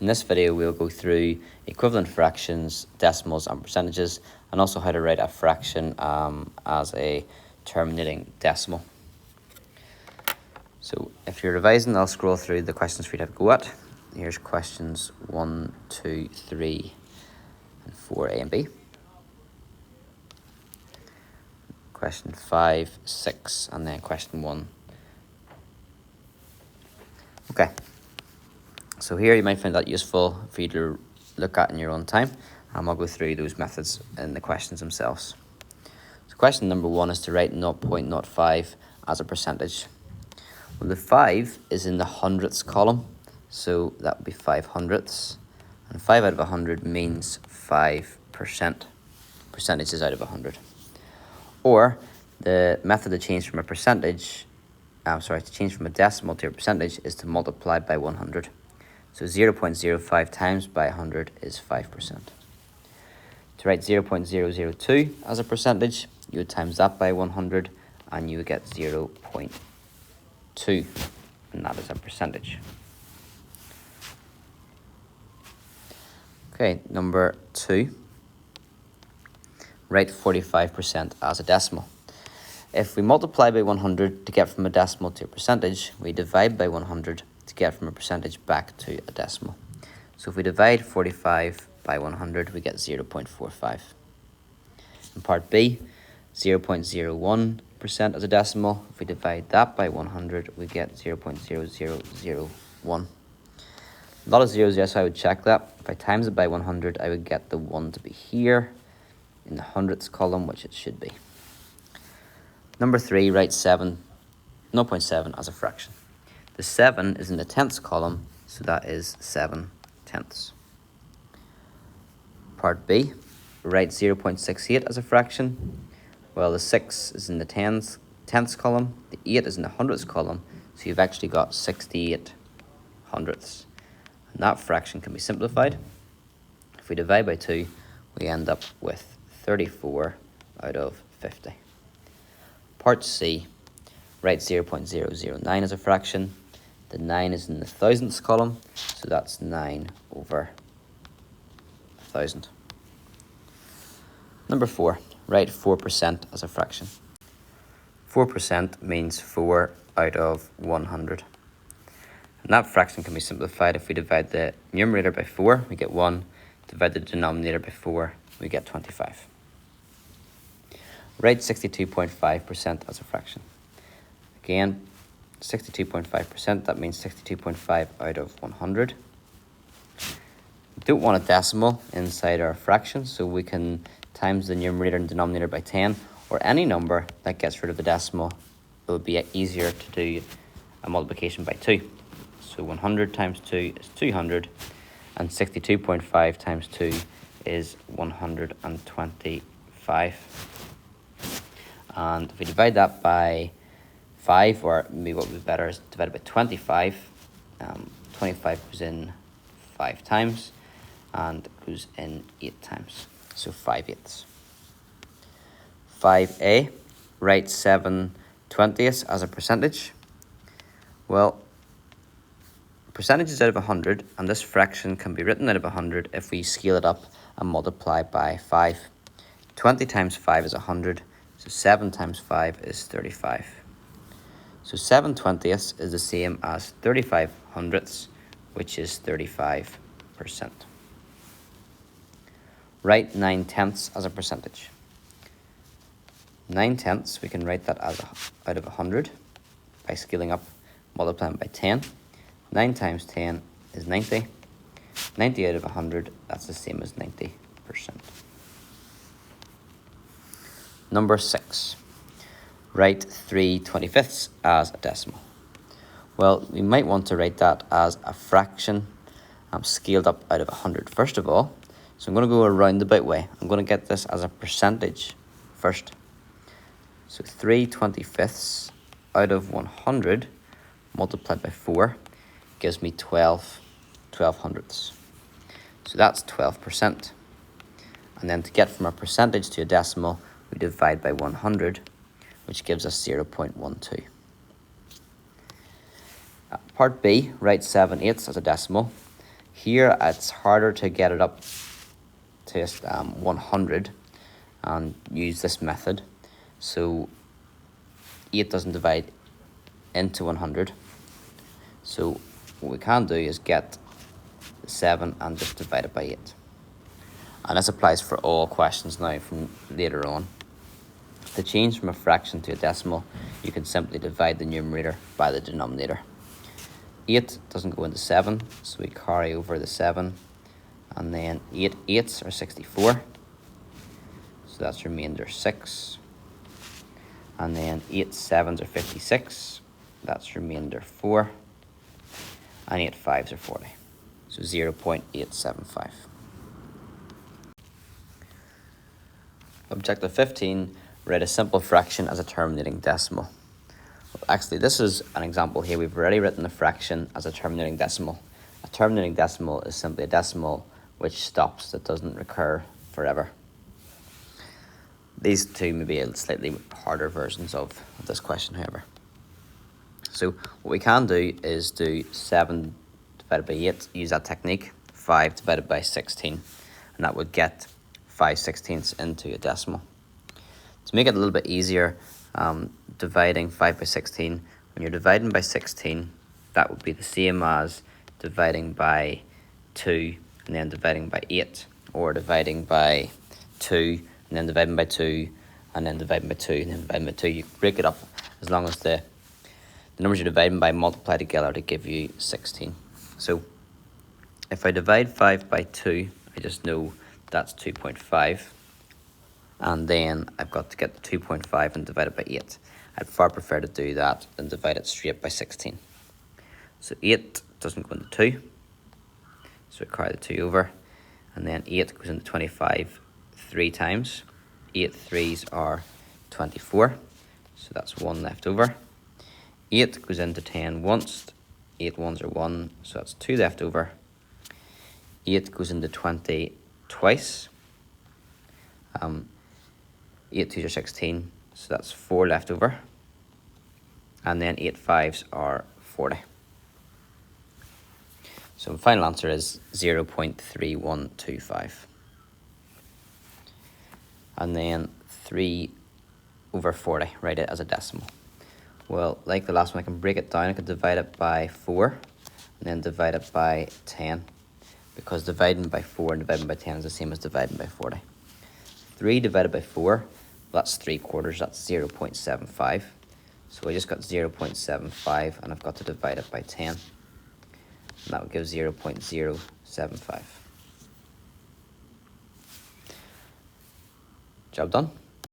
In this video, we'll go through equivalent fractions, decimals and percentages, and also how to write a fraction as a terminating decimal. So if you're revising, I'll scroll through the questions for you to have a go at. Here's questions 1, 2, 3, and 4, A and B. Question 5, 6, and then question 1. Okay. So here you might find that useful for you to look at in your own time. I'll go through those methods in the questions themselves. So question number 1 is to write 0.05 as a percentage. Well, the 5 is in the hundredths column, so that would be 5 hundredths. And 5 out of 100 means 5%. Percentage is out of 100. Or the method to change from a percentage, to change from a decimal to a percentage is to multiply by 100. So 0.05 times by 100 is 5%. To write 0.002 as a percentage, you would times that by 100 and you would get 0.2, and that is a percentage. Okay, number 2. Write 45% as a decimal. If we multiply by 100 to get from a decimal to a percentage, we divide by 100 to get from a percentage back to a decimal. So if we divide 45 by 100, we get 0.45. In part B, 0.01% as a decimal. If we divide that by 100, we get 0.0001. A lot of zeros, yes, I would check that. If I times it by 100, I would get the 1 to be here in the hundredths column, which it should be. Number 3, write 0.7 as a fraction. The 7 is in the tenths column, so that is 7 tenths. Part B, write 0.68 as a fraction. Well, the 6 is in the tenths column, the 8 is in the hundredths column, so you've actually got 68 hundredths. And that fraction can be simplified. If we divide by 2, we end up with 34 out of 50. Part C, write 0.009 as a fraction. The 9 is in the thousandths column, so that's 9 over 1,000. Number 4, write 4% as a fraction. 4% means 4 out of 100. And that fraction can be simplified. If we divide the numerator by 4, we get 1. Divide the denominator by 4, we get 25. Write 62.5% as a fraction. Again, 62.5%, that means 62.5 out of 100. We don't want a decimal inside our fraction, so we can times the numerator and denominator by 10, or any number that gets rid of the decimal. It would be easier to do a multiplication by 2. So 100 times 2 is 200, and 62.5 times 2 is 125. And if we divide that by 5, or maybe what would be better is divide it by 25. 25 goes in 5 times, and it goes in 8 times. So 5/8. 5A, write 7/20 as a percentage. Well, percentage is out of 100, and this fraction can be written out of 100 if we scale it up and multiply by 5. 20 times 5 is 100, so 7 times 5 is 35. So 7/20 is the same as 35 hundredths, which is 35%. Write 9/10 as a percentage. 9/10, we can write that as out of 100 by scaling up, multiplying by 10. 9 times 10 is 90. 90 out of 100, that's the same as 90%. Number 6, write 3/25 as a decimal. Well, we might want to write that as a fraction scaled up out of 100 first of all. So I'm going to go a roundabout way. I'm going to get this as a percentage first. So 3/25 out of 100 multiplied by 4 gives me 12 hundredths. So that's 12%. And then to get from a percentage to a decimal, we divide by 100, which gives us 0.12. Part B, write 7/8 as a decimal. here it's harder to get it up to 100 and use this method. So 8 doesn't divide into 100. So what we can do is get 7 and just divide it by 8. And this applies for all questions now from later on. To change from a fraction to a decimal, you can simply divide the numerator by the denominator. 8 doesn't go into 7, so we carry over the 7, and then 8 eighths are 64, so that's remainder 6, and then 8 sevens are 56, that's remainder 4, and 8 fives are 40, so 0.875. Objective 15, write a simple fraction as a terminating decimal. Well, actually, this is an example here. We've already written a fraction as a terminating decimal. A terminating decimal is simply a decimal which stops, that doesn't recur forever. These two may be slightly harder versions of this question, however. So what we can do is do 7 divided by 8, use that technique, 5 divided by 16, and that would get 5/16 into a decimal. To make it a little bit easier, dividing 5 by 16, when you're dividing by 16, that would be the same as dividing by 2 and then dividing by 8, or dividing by 2 and then dividing by 2 and then dividing by 2 and then dividing by 2. You break it up as long as the numbers you're dividing by multiply together to give you 16. So if I divide 5 by 2, I just know that's 2.5. And then I've got to get the 2.5 and divide it by 8. I'd far prefer to do that than divide it straight by 16. So 8 doesn't go into 2. So I carry the 2 over. And then 8 goes into 25 3 times. 8 threes are 24. So that's 1 left over. 8 goes into 10 once. 8 ones are 1. So that's 2 left over. 8 goes into 20 twice. 8 twos are 16, so that's 4 left over. And then 8 fives are 40. So the final answer is 0.3125. And then 3 over 40, write it as a decimal. Well, like the last one, I can break it down. I could divide it by 4 and then divide it by 10, because dividing by 4 and dividing by 10 is the same as dividing by 40. 3 divided by 4, that's 3/4, that's 0.75. So I just got 0.75 and I've got to divide it by 10. And that would give 0.075. Job done.